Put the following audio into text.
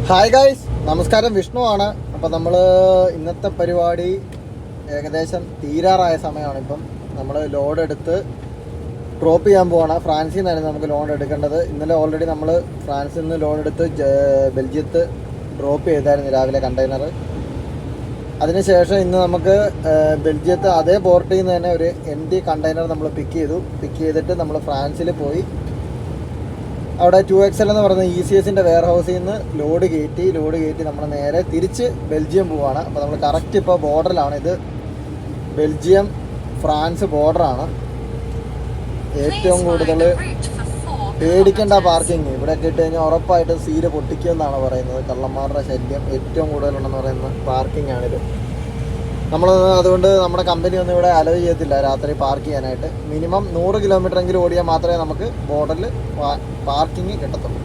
Hi guys, നമസ്കാരം. വിഷ്ണു ആണ്. അപ്പോൾ നമ്മൾ ഇന്നത്തെ പരിപാടി ഏകദേശം തീരാറായ സമയമാണ്. ഇപ്പം നമ്മൾ ലോഡ് എടുത്ത് ഡ്രോപ്പ് ചെയ്യാൻ പോവാണ്. ഫ്രാൻസിൽ നിന്നായിരുന്നു നമുക്ക് ലോഡ് എടുക്കേണ്ടത്. ഇന്നലെ ഓൾറെഡി നമ്മൾ ഫ്രാൻസിൽ നിന്ന് ലോഡ് എടുത്ത് ബെൽജിയത്ത് ഡ്രോപ്പ് ചെയ്തായിരുന്നു രാവിലെ കണ്ടെയ്നർ. അതിനുശേഷം ഇന്ന് നമുക്ക് ബെൽജിയത്ത് അതേ പോർട്ടിൽ നിന്ന് തന്നെ ഒരു എംടി കണ്ടെയ്നർ നമ്മൾ പിക്ക് ചെയ്തിട്ട് നമ്മൾ ഫ്രാൻസിൽ പോയി അവിടെ 2XL എന്ന് പറയുന്ന ECSൻ്റെ വെയർ ഹൗസിൽ നിന്ന് ലോഡ് കയറ്റി നമ്മൾ നേരെ തിരിച്ച് ബെൽജിയം പോവാണ്. അപ്പോൾ നമ്മൾ കറക്റ്റ് ഇപ്പോൾ ബോർഡറിലാണ്. ഇത് ബെൽജിയം ഫ്രാൻസ് ബോർഡറാണ്. ഏറ്റവും കൂടുതൽ പേടിക്കേണ്ട പാർക്കിങ് ഇവിടെ ഇട്ട് കഴിഞ്ഞാൽ ഉറപ്പായിട്ട് സീല് പൊട്ടിക്കുമെന്നാണ് പറയുന്നത്. കള്ളന്മാരുടെ ശല്യം ഏറ്റവും കൂടുതലുണ്ടെന്ന് പറയുന്ന പാർക്കിംഗ് ആണിത്. അതുകൊണ്ട് നമ്മുടെ കമ്പനി ഒന്നും ഇവിടെ അലോ ചെയ്യത്തില്ല രാത്രി പാർക്ക് ചെയ്യാനായിട്ട്. മിനിമം 100 കിലോമീറ്റർ എങ്കിലും ഓടിയാൽ മാത്രമേ നമുക്ക് ബോർഡറിൽ പാർക്കിങ് കിട്ടത്തുള്ളൂ.